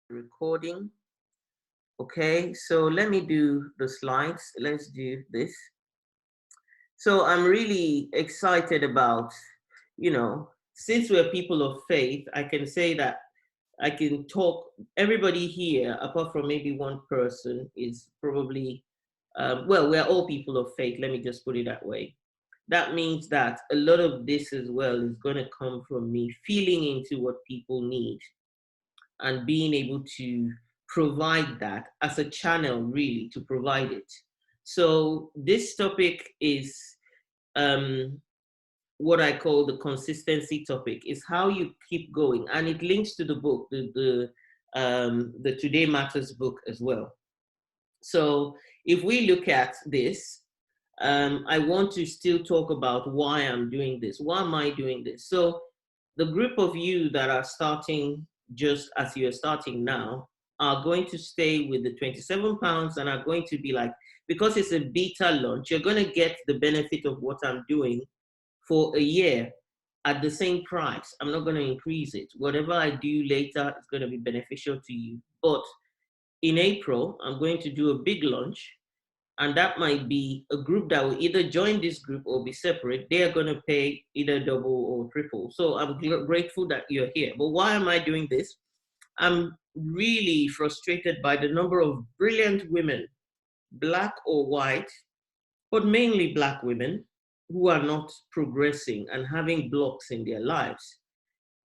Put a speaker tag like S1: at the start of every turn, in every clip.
S1: Recording. Okay, so let me do the slides. Let's do this. So I'm really excited about, since we're people of faith, I can say that I can talk. Everybody here, apart from maybe one person, is probably, well, we're all people of faith. Let me just put it that way. That means that a lot of this as well is going to come from me feeling into what people need and being able to provide that as a channel, really, to provide it. So this topic is um, what I call the consistency topic, is how you keep going, and it links to the book, the Today Matters book as well. So if we look at this, I want to still talk about why I'm doing this. Why am I doing this? So the group of you that are starting just as you're starting now are going to stay with the 27 pounds and are going to be like, because it's a beta launch, you're going to get the benefit of what I'm doing for a year at the same price. I'm not going to increase it. Whatever I do later is going to be beneficial to you. But in April, I'm going to do a big launch, and that might be a group that will either join this group or be separate. They are going to pay either double or triple. So I'm grateful that you're here. But why am I doing this? I'm really frustrated by the number of brilliant women, black or white, but mainly black women, who are not progressing and having blocks in their lives.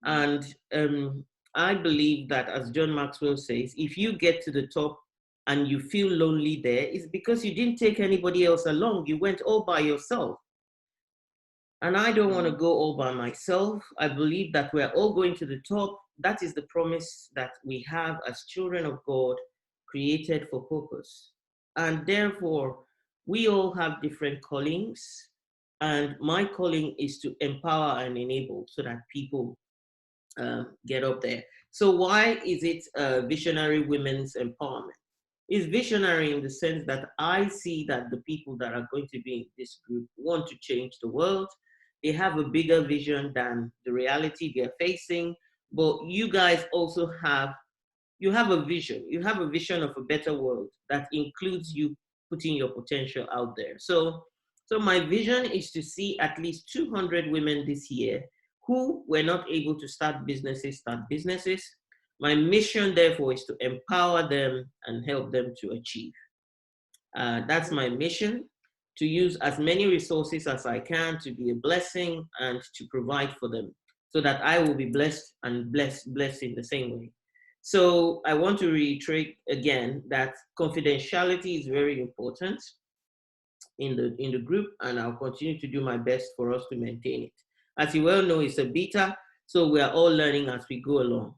S1: And I believe that, as John Maxwell says, if you get to the top and you feel lonely there, it's because you didn't take anybody else along. You went all by yourself. And I don't want to go all by myself. I believe that we're all going to the top. That is the promise that we have as children of God, created for purpose. And therefore, we all have different callings. And my calling is to empower and enable so that people get up there. So why is it visionary women's empowerment? It's visionary in the sense that I see that the people that are going to be in this group want to change the world. They have a bigger vision than the reality they're facing. But you guys also you have a vision. You have a vision of a better world that includes you putting your potential out there. So my vision is to see at least 200 women this year who were not able to start businesses, start businesses. My mission, therefore, is to empower them and help them to achieve. That's my mission, to use as many resources as I can to be a blessing and to provide for them so that I will be blessed and blessed in the same way. So I want to reiterate again that confidentiality is very important in the group, and I'll continue to do my best for us to maintain it. As you well know, it's a beta, so we are all learning as we go along.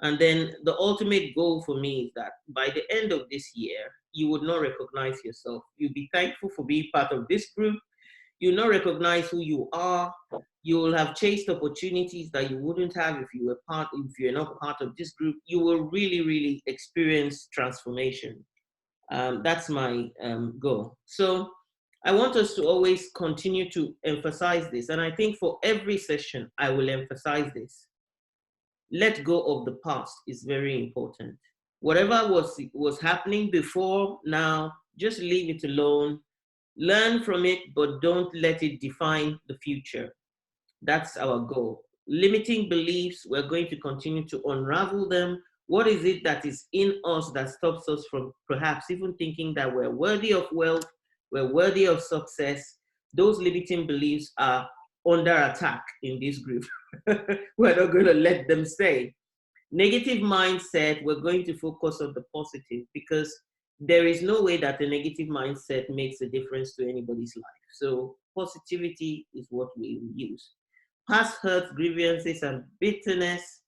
S1: And then the ultimate goal for me is that by the end of this year, you would not recognize yourself. You'll be thankful for being part of this group. You'll not recognize who you are. You will have chased opportunities that you wouldn't have if you're not part of this group. You will really, really experience transformation. That's my goal. So I want us to always continue to emphasize this. And I think for every session, I will emphasize this. Let go of the past is very important. Whatever was happening before, now, just leave it alone. Learn from it, but don't let it define the future. That's our goal. Limiting beliefs, we're going to continue to unravel them. What is it that is in us that stops us from perhaps even thinking that we're worthy of wealth, we're worthy of success? Those limiting beliefs are under attack in this group. We're not going to let them stay. Negative mindset, we're going to focus on the positive, because there is no way that a negative mindset makes a difference to anybody's life. So positivity is what we use. Past hurts, grievances, and bitterness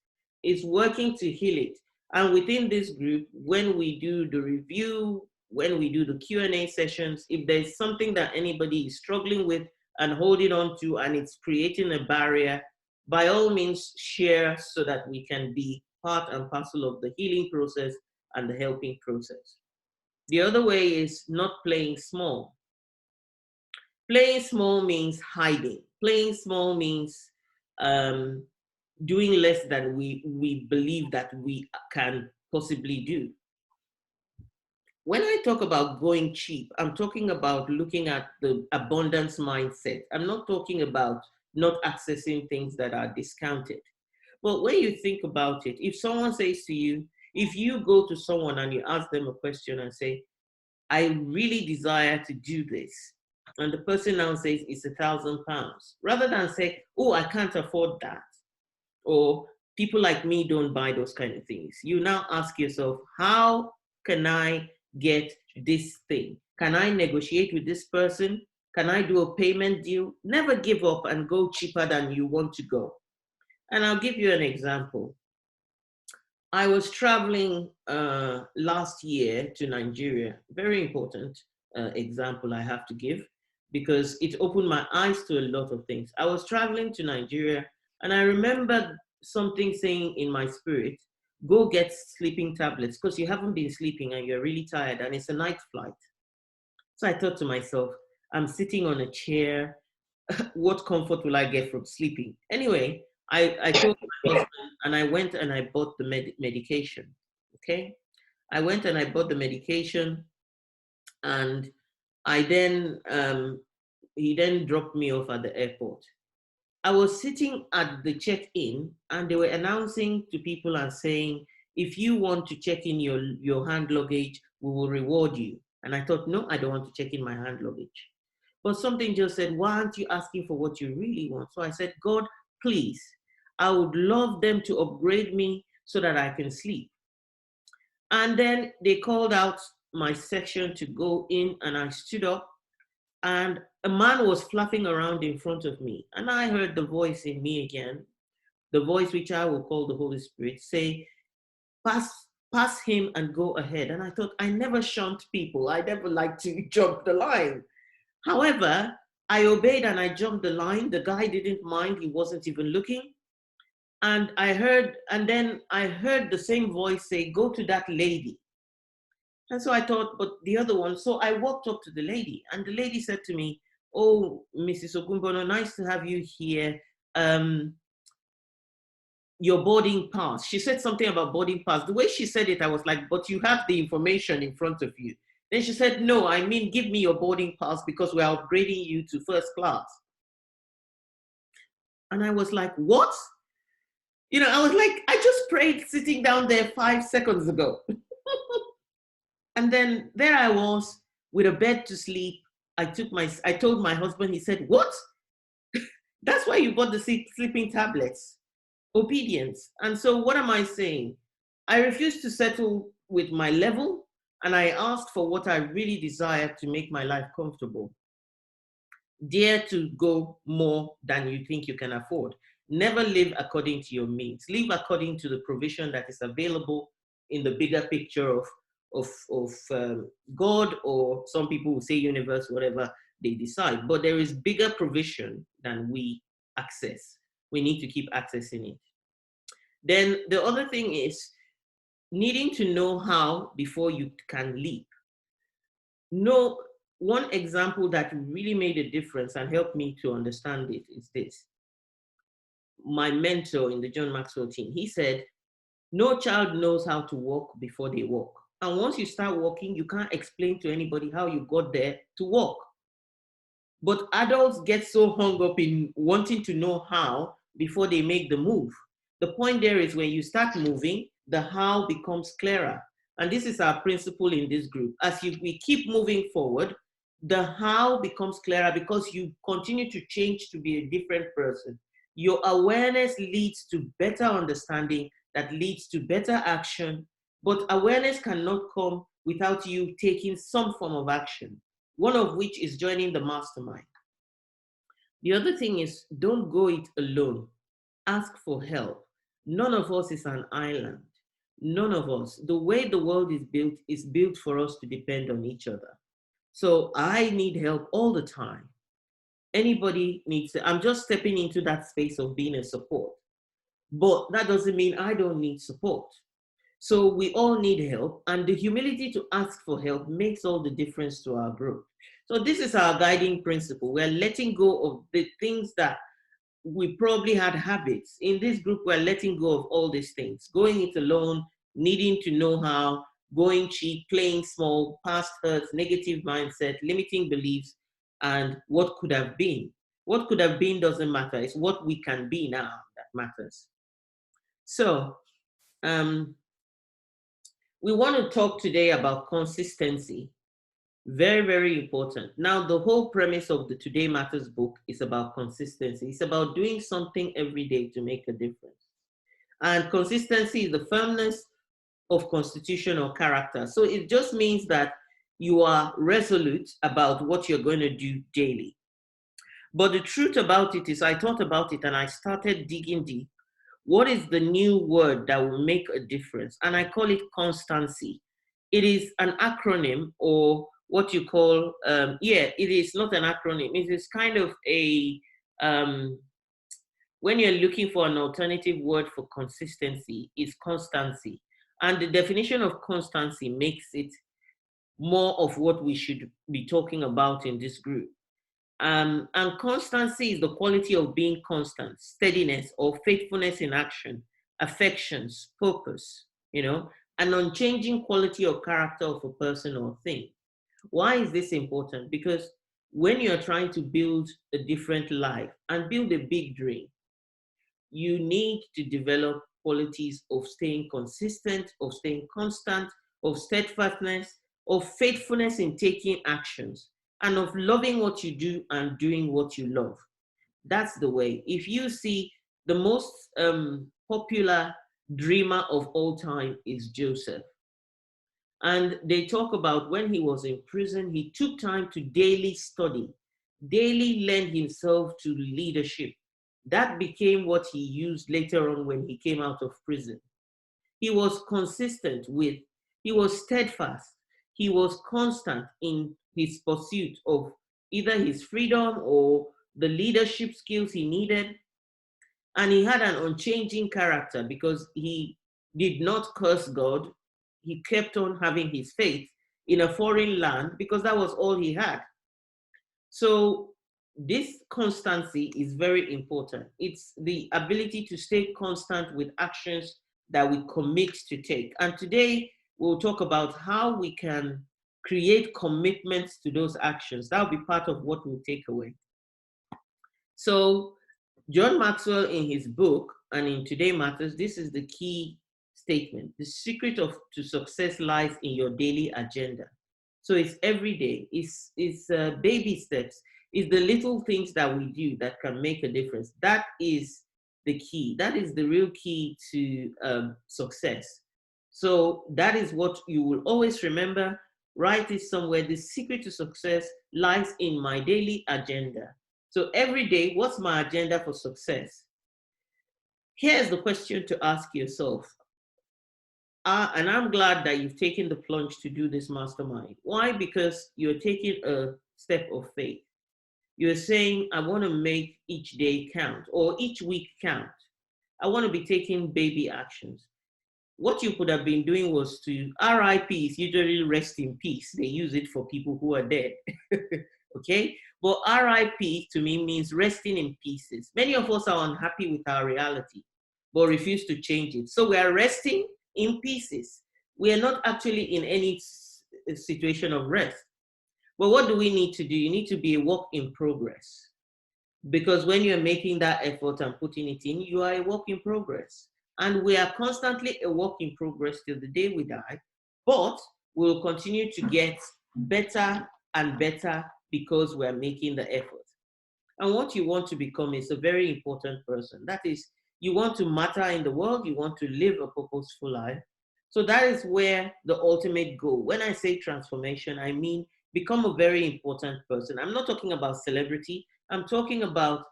S1: is working to heal it. And within this group, when we do the review, when we do the Q&A sessions, if there's something that anybody is struggling with and holding on to and it's creating a barrier, by all means share so that we can be part and parcel of the healing process and the helping process. The other way is not playing small. Playing small means hiding. Playing small means doing less than we believe that we can possibly do. When I talk about going cheap, I'm talking about looking at the abundance mindset. I'm not talking about not accessing things that are discounted. But when you think about it, if someone says to you, if you go to someone and you ask them a question and say, I really desire to do this, and the person now says it's £1,000, rather than say, oh, I can't afford that, or people like me don't buy those kind of things, you now ask yourself, how can I get this thing? Can I negotiate with this person? Can I do a payment deal? Never give up and go cheaper than you want to go. And I'll give you an example. I was traveling last year to Nigeria. Very important example I have to give, because it opened my eyes to a lot of things. I was traveling to Nigeria, and I remember something saying in my spirit, go get sleeping tablets, because you haven't been sleeping and you're really tired, and it's a night flight. So I thought to myself, I'm sitting on a chair. What comfort will I get from sleeping? Anyway, I told my husband, and I went and I bought the medication. Okay. I went and I bought the medication, and I then, he then dropped me off at the airport. I was sitting at the check-in, and they were announcing to people and saying, if you want to check in your hand luggage, we will reward you. And I thought, no, I don't want to check in my hand luggage. But something just said, why aren't you asking for what you really want? So I said, God, please, I would love them to upgrade me so that I can sleep. And then they called out my section to go in, and I stood up, and a man was flapping around in front of me. And I heard the voice in me again, the voice which I will call the Holy Spirit, say, pass him and go ahead. And I thought, I never shunned people. I never liked to jump the line. However, I obeyed and I jumped the line. The guy didn't mind. He wasn't even looking. And then I heard the same voice say, go to that lady. And so I thought, but the other one. So I walked up to the lady, and the lady said to me, oh, Mrs. Ogunbono, nice to have you here. Your boarding pass. She said something about boarding pass. The way she said it, I was like, but you have the information in front of you. Then she said, no, I mean, give me your boarding pass because we're upgrading you to first class. And I was like, what? You know, I was like, I just prayed sitting down there 5 seconds ago. And then there I was with a bed to sleep. I told my husband, he said, what? That's why you bought the sleeping tablets. Obedience. And so what am I saying? I refused to settle with my level, and I asked for what I really desired to make my life comfortable. Dare to go more than you think you can afford. Never live according to your means. Live according to the provision that is available in the bigger picture of God, or some people will say universe, whatever they decide. But there is bigger provision than we access. We need to keep accessing it. Then the other thing is needing to know how before you can leap. No, one example that really made a difference and helped me to understand it is this. My mentor in the John Maxwell team, he said, no child knows how to walk before they walk. And once you start walking, you can't explain to anybody how you got there to walk. But adults get so hung up in wanting to know how before they make the move. The point there is when you start moving, the how becomes clearer. And this is our principle in this group. As we keep moving forward, the how becomes clearer because you continue to change to be a different person. Your awareness leads to better understanding that leads to better action, but awareness cannot come without you taking some form of action, one of which is joining the mastermind. The other thing is, don't go it alone. Ask for help. None of us is an island. None of us. The way the world is built for us to depend on each other. So I need help all the time. Anybody needs it. I'm just stepping into that space of being a support. But that doesn't mean I don't need support. So we all need help, and the humility to ask for help makes all the difference to our growth. So this is our guiding principle. We're letting go of the things that we probably had habits. In this group, we're letting go of all these things. Going it alone needing to know how, going cheap, playing small, past hurts, negative mindset, limiting beliefs, and what could have been. What could have been doesn't matter. It's what we can be now that matters. So, um, we want to talk today about consistency. Very, very important. Now, the whole premise of the Today Matters book is about consistency. It's about doing something every day to make a difference. And consistency is the firmness of constitution or character. So it just means that you are resolute about what you're going to do daily. But the truth about it is, I thought about it and I started digging deep. What is the new word that will make a difference? And I call it constancy. It is an acronym, or what you call, it is not an acronym. It is kind of a, when you're looking for an alternative word for consistency, it's constancy. And the definition of constancy makes it more of what we should be talking about in this group. And constancy is the quality of being constant, steadiness or faithfulness in action, affections, purpose, an unchanging quality of character of a person or thing. Why is this important? Because when you're trying to build a different life and build a big dream, you need to develop qualities of staying consistent, of staying constant, of steadfastness, of faithfulness in taking actions, and of loving what you do and doing what you love. That's the way. If you see, the most popular dreamer of all time is Joseph. And they talk about when he was in prison, he took time to daily study, daily lend himself to leadership. That became what he used later on when he came out of prison. He was consistent with, he was steadfast, he was constant in his pursuit of either his freedom or the leadership skills he needed. And he had an unchanging character because he did not curse God. He kept on having his faith in a foreign land because that was all he had. So this constancy is very important. It's the ability to stay constant with actions that we commit to take. And today we'll talk about how we can create commitments to those actions. That'll be part of what we'll take away. So John Maxwell, in his book and in Today Matters, this is the key statement. The secret to success lies in your daily agenda. So it's every day. It's baby steps. It's the little things that we do that can make a difference. That is the key. That is the real key to success. So that is what you will always remember. Write it somewhere. The secret to success lies in my daily agenda. So every day, what's my agenda for success? Here's the question to ask yourself. And I'm glad that you've taken the plunge to do this mastermind. Why? Because you're taking a step of faith. You're saying, I want to make each day count or each week count. I want to be taking baby actions. What you could have been doing was to, RIP is usually rest in peace. They use it for people who are dead. Okay? But RIP to me means resting in pieces. Many of us are unhappy with our reality, but refuse to change it. So we are resting in pieces. We are not actually in any situation of rest. But what do we need to do? You need to be a work in progress. Because when you're making that effort and putting it in, you are a work in progress. And we are constantly a work in progress till the day we die. But we'll continue to get better and better because we're making the effort. And what you want to become is a very important person. That is, you want to matter in the world, you want to live a purposeful life. So that is where the ultimate goal. When I say transformation, I mean become a very important person. I'm not talking about celebrity. I'm talking about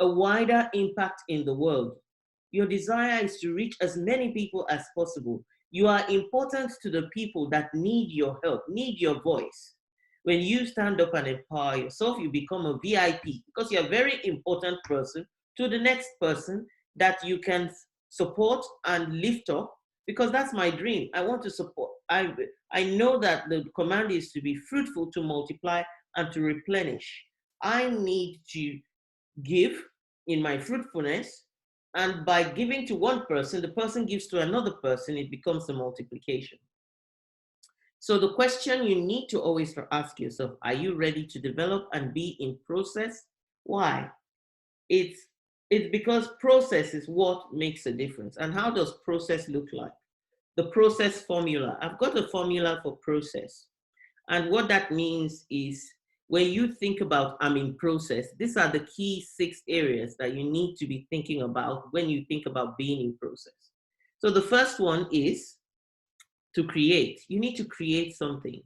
S1: a wider impact in the world. Your desire is to reach as many people as possible. You are important to the people that need your help, need your voice. When you stand up and empower yourself, you become a VIP because you're a very important person to the next person that you can support and lift up, because that's my dream. I want to support. I know that the command is to be fruitful, to multiply, and to replenish. I need to give in my fruitfulness And by giving to one person, the person gives to another person, it becomes a multiplication. So the question you need to always ask yourself, are you ready to develop and be in process? Why? It's it's because process is what makes a difference. And how does process look like? The process formula. I've got a formula for process. And what that means is when you think about I'm in process, these are the key 6 areas that you need to be thinking about when you think about being in process. So the first one is to create. You need to create something.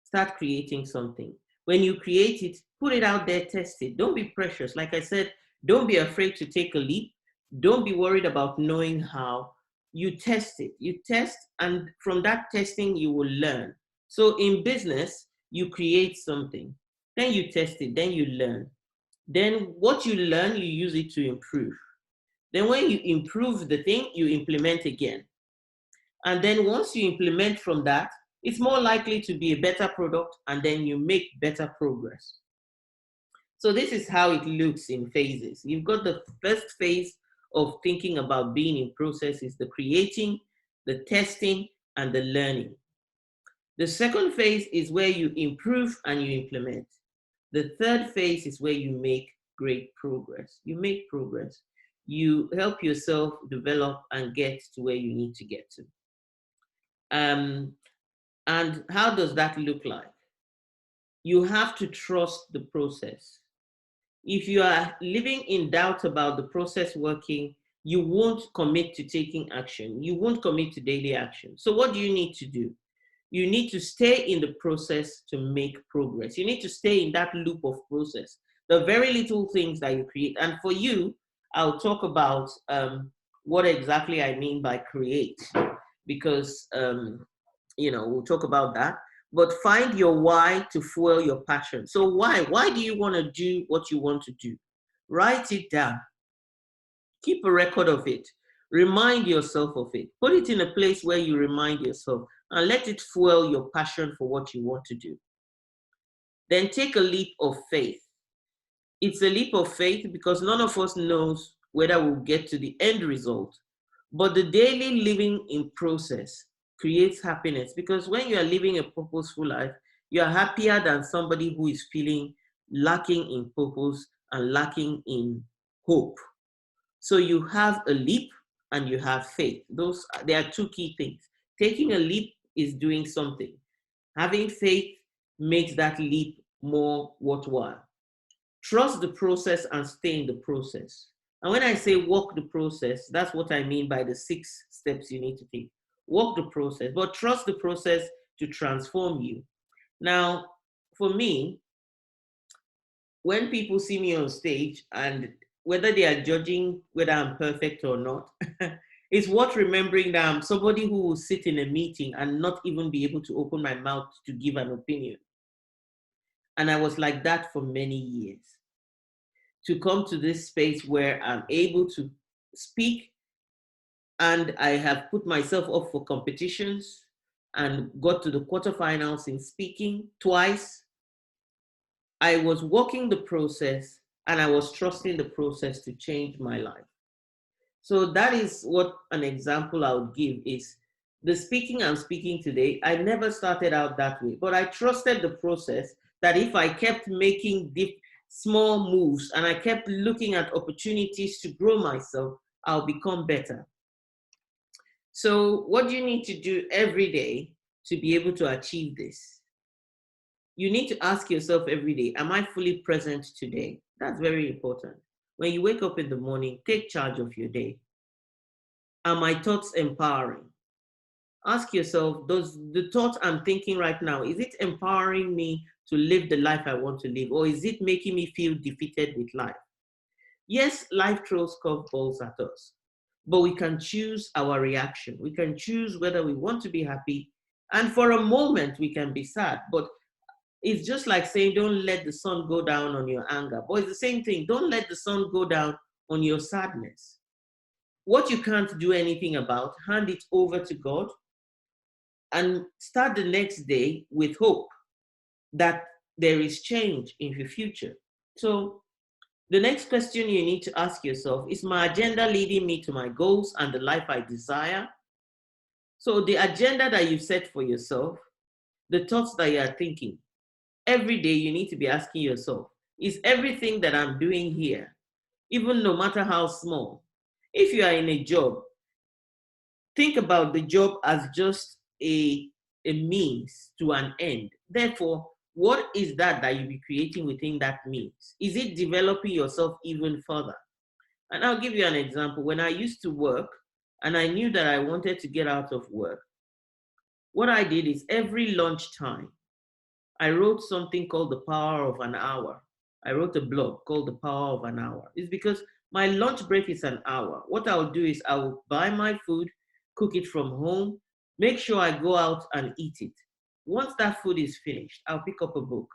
S1: Start creating something. When you create it, put it out there, test it. Don't be precious. Like I said, don't be afraid to take a leap. Don't be worried about knowing how. You test it. You test, and from that testing, you will learn. So in business, you create something, then you test it, then you learn. Then what you learn, you use it to improve. Then when you improve the thing, you implement again. And then once you implement from that, it's more likely to be a better product, and then you make better progress. So this is how it looks in phases. You've got the first phase of thinking about being in process is the creating, the testing, and the learning. The second phase is where you improve and you implement. The third phase is where you make great progress. You make progress. You help yourself develop and get to where you need to get to. And how does that look like? You have to trust the process. If you are living in doubt about the process working, you won't commit to taking action. You won't commit to daily action. So what do you need to do? You need to stay in the process to make progress. You need to stay in that loop of process. The very little things that you create. And for you, I'll talk about what exactly I mean by create, because we'll talk about that. But find your why to fuel your passion. So why? Why do you want to do what you want to do? Write it down. Keep a record of it. Remind yourself of it. Put it in a place where you remind yourself and let it fuel your passion for what you want to do. Then take a leap of faith. It's a leap of faith because none of us knows whether we'll get to the end result. But the daily living in process creates happiness, because when you are living a purposeful life, you are happier than somebody who is feeling lacking in purpose and lacking in hope. So you have a leap and you have faith. There are 2 key things. Taking a leap is doing something. Having faith makes that leap more worthwhile. Trust the process and stay in the process. And when I say walk the process, that's what I mean by the 6 steps you need to take. Walk the process, but trust the process to transform you. Now, for me, when people see me on stage, and whether they are judging whether I'm perfect or not, it's worth remembering that I'm somebody who will sit in a meeting and not even be able to open my mouth to give an opinion. And I was like that for many years. To come to this space where I'm able to speak, and I have put myself up for competitions and got to the quarterfinals in speaking twice. I was walking the process and I was trusting the process to change my life. So that is what an example I would give is the speaking I'm speaking today. I never started out that way, but I trusted the process that if I kept making small moves and I kept looking at opportunities to grow myself, I'll become better. So what do you need to do every day to be able to achieve this? You need to ask yourself every day, am I fully present today? That's very important. When you wake up in the morning, take charge of your day. Are my thoughts empowering? Ask yourself, does the thought I'm thinking right now, is it empowering me to live the life I want to live? Or is it making me feel defeated with life? Yes, life throws curveballs at us, but we can choose our reaction. We can choose whether we want to be happy. And for a moment, we can be sad. But it's just like saying, don't let the sun go down on your anger. But it's the same thing. Don't let the sun go down on your sadness. What you can't do anything about, hand it over to God and start the next day with hope that there is change in the future. So The next question you need to ask yourself, is my agenda leading me to my goals and the life I desire? So the agenda that you set for yourself, the thoughts that you are thinking, every day you need to be asking yourself, is everything that I'm doing here, even no matter how small, if you are in a job, think about the job as just a means to an end. Therefore, what is that you'll be creating within that means? Is it developing yourself even further? And I'll give you an example. When I used to work and I knew that I wanted to get out of work, what I did is every lunchtime, I wrote something called The Power of an Hour. I wrote a blog called The Power of an Hour. It's because my lunch break is an hour. What I'll do is I'll buy my food, cook it from home, make sure I go out and eat it. Once that food is finished, I'll pick up a book.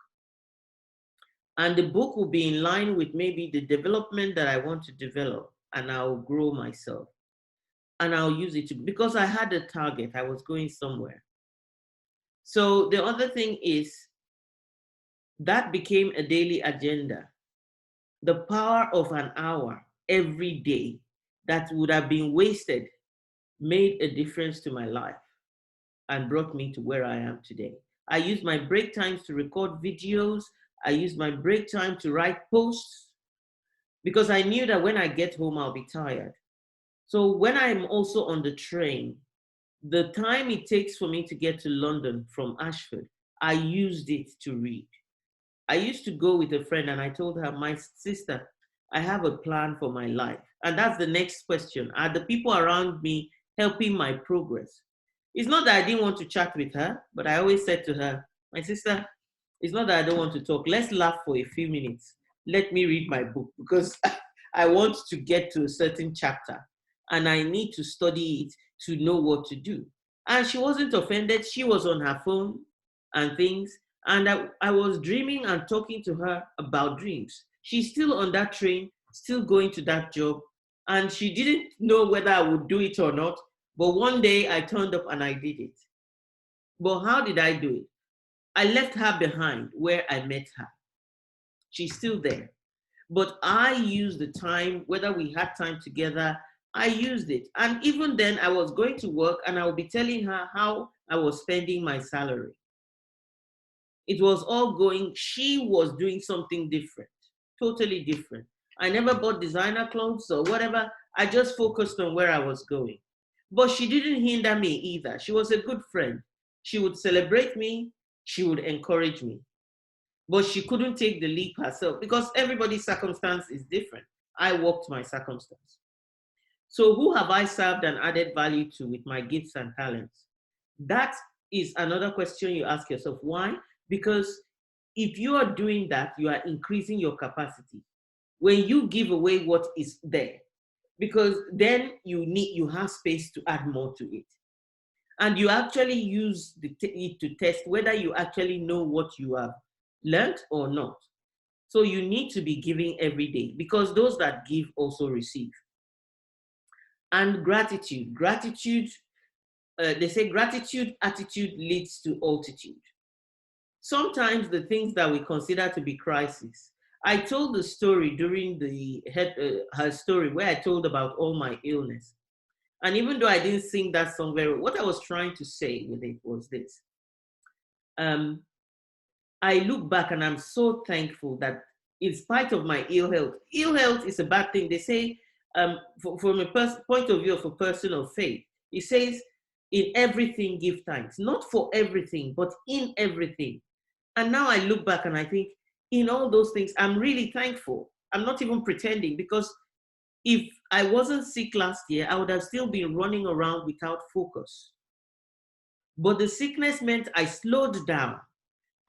S1: And the book will be in line with maybe the development that I want to develop, and I'll grow myself. And I'll use it to, because I had a target, I was going somewhere. So the other thing is, that became a daily agenda. The power of an hour every day that would have been wasted made a difference to my life and brought me to where I am today. I use my break times to record videos. I use my break time to write posts because I knew that when I get home, I'll be tired. So when I'm also on the train, the time it takes for me to get to London from Ashford, I used it to read. I used to go with a friend and I told her, my sister, I have a plan for my life. And that's the next question. Are the people around me helping my progress? It's not that I didn't want to chat with her, but I always said to her, my sister, it's not that I don't want to talk. Let's laugh for a few minutes. Let me read my book because I want to get to a certain chapter and I need to study it to know what to do. And she wasn't offended. She was on her phone and things. And I was dreaming and talking to her about dreams. She's still on that train, still going to that job. And she didn't know whether I would do it or not. But one day I turned up and I did it. But how did I do it? I left her behind where I met her. She's still there. But I used the time, whether we had time together, I used it. And even then, I was going to work and I would be telling her how I was spending my salary. It was all going, she was doing something different, totally different. I never bought designer clothes or whatever. I just focused on where I was going. But she didn't hinder me either. She was a good friend. She would celebrate me. She would encourage me. But she couldn't take the leap herself because everybody's circumstance is different. I walked my circumstance. So who have I served and added value to with my gifts and talents? That is another question you ask yourself. Why? Because if you are doing that, you are increasing your capacity. When you give away what is there, because then you have space to add more to it. And you actually use it to test whether you actually know what you have learned or not. So you need to be giving every day because those that give also receive. And gratitude. They say gratitude attitude leads to altitude. Sometimes the things that we consider to be crisis. I told the story during her story where I told about all my illness. And even though I didn't sing that song very well, what I was trying to say with it was this. I look back and I'm so thankful that in spite of my ill health is a bad thing. They say, from a point of view of a person of faith, it says, in everything give thanks. Not for everything, but in everything. And now I look back and I think, in all those things, I'm really thankful. I'm not even pretending because if I wasn't sick last year, I would have still been running around without focus. But the sickness meant I slowed down.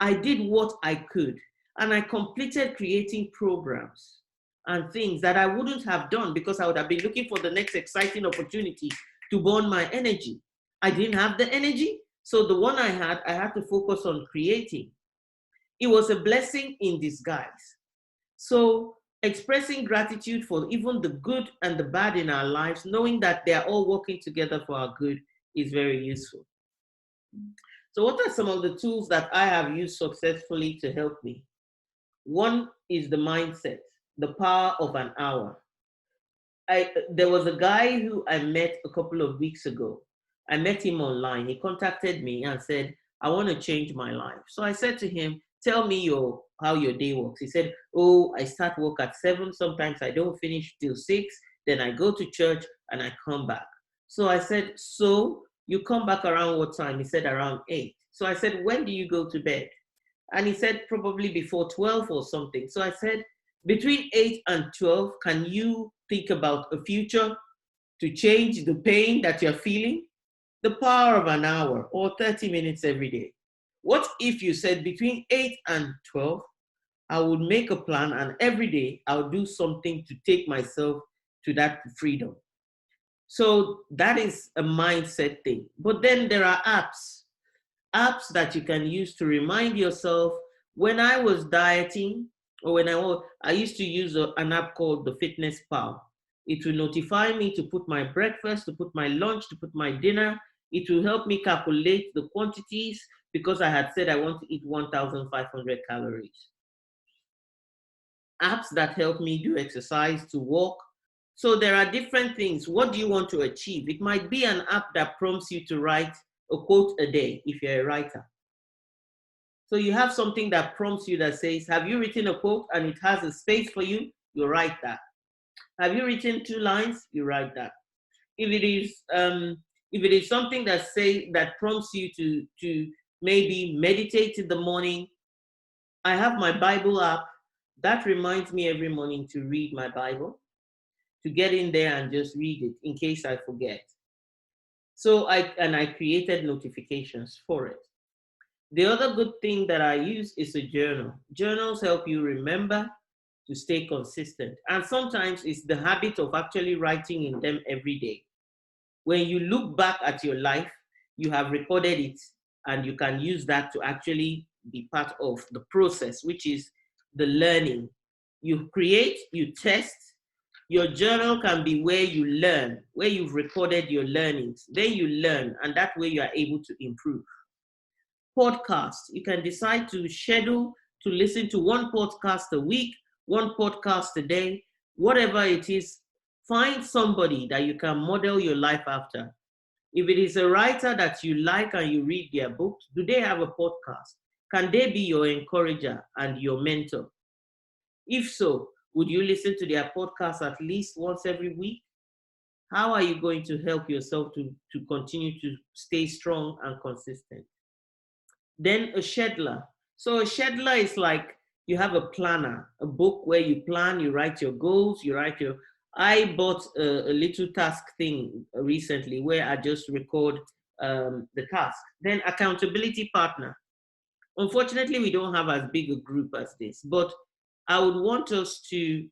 S1: I did what I could, and I completed creating programs and things that I wouldn't have done because I would have been looking for the next exciting opportunity to burn my energy. I didn't have the energy, so the one I had to focus on creating. It was a blessing in disguise. So expressing gratitude for even the good and the bad in our lives, knowing that they are all working together for our good, is very useful. So what are some of the tools that I have used successfully to help me? One is the mindset. the power of an hour. There was a guy who I met a couple of weeks ago. I met him online. He contacted me and said, I want to change my life. So I said to him, tell me how your day works. He said, oh, I start work at 7. Sometimes I don't finish till 6. Then I go to church and I come back. So I said, so you come back around what time? He said around 8. So I said, when do you go to bed? And he said probably before 12 or something. So I said, between 8 and 12, can you think about a future to change the pain that you're feeling? The power of an hour or 30 minutes every day. What if you said between 8 and 12, I would make a plan and every day I'll do something to take myself to that freedom. So that is a mindset thing. But then there are apps that you can use to remind yourself. When I was dieting, or when I used to use an app called the Fitness Pal. It will notify me to put my breakfast, to put my lunch, to put my dinner. It will help me calculate the quantities because I had said I want to eat 1,500 calories. Apps that help me do exercise, to walk. So there are different things. What do you want to achieve? It might be an app that prompts you to write a quote a day if you're a writer. So you have something that prompts you that says, have you written a quote? And it has a space for you, you write that. Have you written 2 lines? You write that. If it is something that prompts you to maybe meditate in the morning, I have my Bible app that reminds me every morning to read my Bible, to get in there and just read it in case I forget. So I created notifications for it. The other good thing that I use is a journal. Journals help you remember, to stay consistent. And sometimes it's the habit of actually writing in them every day. When you look back at your life, you have recorded it and you can use that to actually be part of the process, which is the learning. You create, you test. Your journal can be where you learn, where you've recorded your learnings. Then you learn, and that way you are able to improve. Podcast, you can decide to schedule to listen to 1 podcast a week, 1 podcast a day, whatever it is. Find somebody that you can model your life after. If it is a writer that you like and you read their books, do they have a podcast? Can they be your encourager and your mentor? If so, would you listen to their podcast at least once every week? How are you going to help yourself to continue to stay strong and consistent? Then a scheduler. So a scheduler is like you have a planner, a book where you plan, you write your goals, I bought a little task thing recently where I just record the task. Then accountability partner. Unfortunately, we don't have as big a group as this, but I would want us to,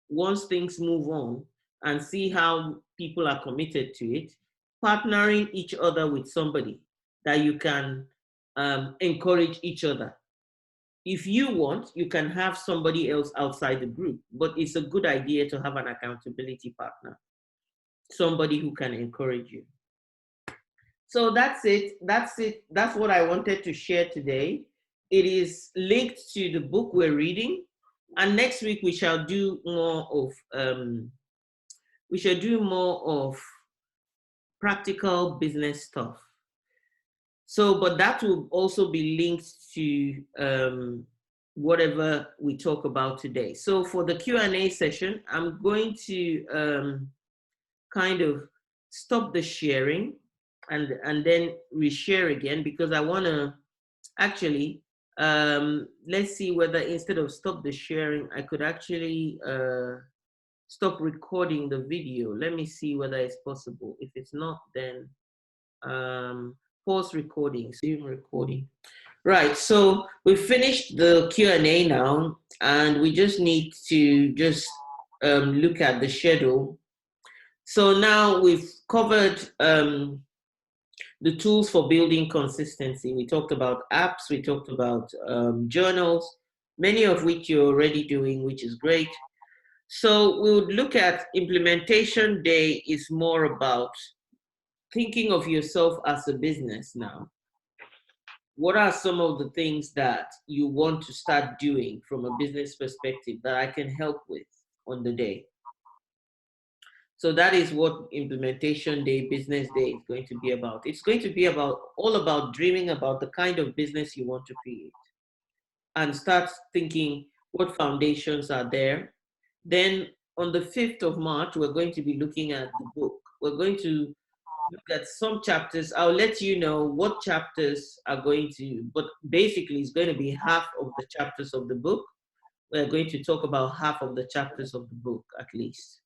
S1: once things move on and see how people are committed to it, partnering each other with somebody that you can encourage each other. If you want, you can have somebody else outside the group, but it's a good idea to have an accountability partner, somebody who can encourage you. So that's it. That's what I wanted to share today. It is linked to the book we're reading, and next week we shall do more of practical business stuff. So, but that will also be linked to whatever we talk about today. So for the Q&A session, I'm going to kind of stop the sharing and then reshare again, because I want to actually, let's see whether instead of stop the sharing, I could actually stop recording the video. Let me see whether it's possible. If it's not, then pause recording, zoom recording. Right, so we finished the Q&A now, and we just need to just look at the schedule. So now we've covered the tools for building consistency. We talked about apps, we talked about journals, many of which you're already doing, which is great. So we would look at implementation day is more about thinking of yourself as a business now. what are some of the things that you want to start doing from a business perspective that I can help with on the day? So that is what implementation day, business day is going to be about. It's going to be about all about dreaming about the kind of business you want to create and start thinking what foundations are there. Then on the 5th of March, we're going to be looking at the book. We're going to look at some chapters. I'll let you know what chapters are going to, but basically it's going to be half of the chapters of the book. We're going to talk about half of the chapters of the book at least.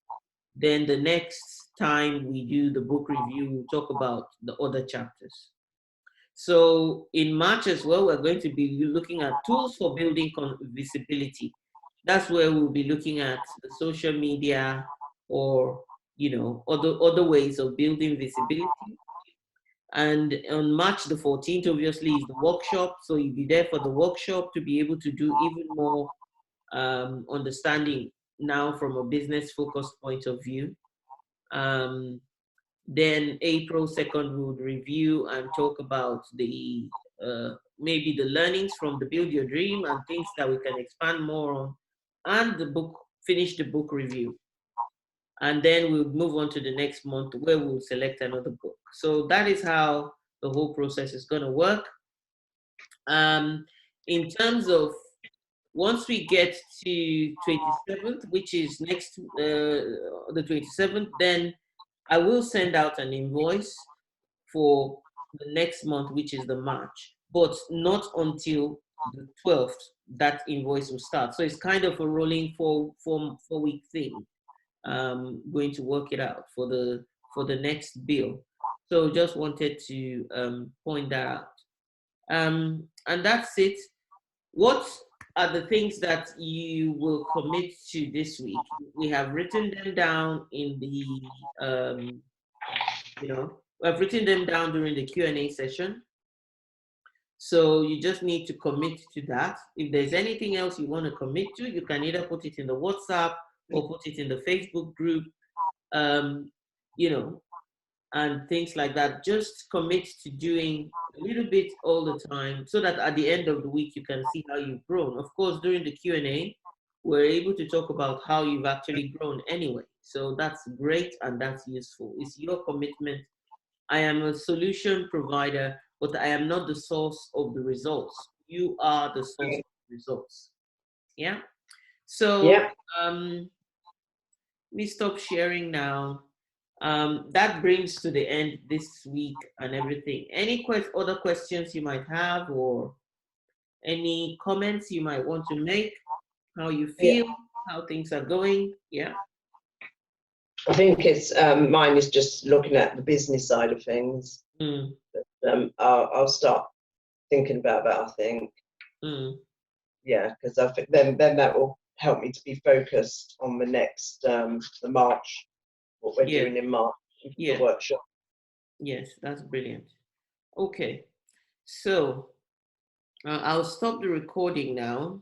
S1: Then the next time we do the book review, we'll talk about the other chapters. So in March as well, we're going to be looking at tools for building visibility. That's where we'll be looking at the social media or, other ways of building visibility. And on March the 14th, obviously, is the workshop. So you'll be there for the workshop to be able to do even more understanding now from a business focused point of view. Then April 2nd, we would review and talk about the maybe the learnings from the Build Your Dream and things that we can expand more on, and the book, finish the book review. And then we'll move on to the next month where we'll select another book. So that is how the whole process is going to work. In terms of once we get to 27th, which is next, the 27th, then I will send out an invoice for the next month, which is the March, but not until the 12th that invoice will start. So it's kind of a rolling four-week thing. Going to work it out for the next bill. So just wanted to point that out. And that's it. What are the things that you will commit to this week? We have written them down in the, I've written them down during the Q&A session. So you just need to commit to that. If there's anything else you want to commit to, you can either put it in the WhatsApp or put it in the Facebook group, and things like that. Just commit to doing a little bit all the time so that at the end of the week, you can see how you've grown. Of course, during the Q&A, we're able to talk about how you've actually grown anyway. So that's great and that's useful. It's your commitment. I am a solution provider, but I am not the source of the results. You are the source of the results. Yeah. So
S2: yeah.
S1: We stop sharing now. That brings to the end this week and everything. Any other questions you might have or any comments you might want to make? How you feel?
S2: Yeah.
S1: How things are going? Yeah.
S2: I think it's mine is just looking at the business side of things.
S1: Mm.
S2: I'll start thinking about that. I think. Yeah, because I think then that will help me to be focused on the next the March, what we're doing in March, the workshop.
S1: Yes, that's brilliant. Okay, so I'll stop the recording now.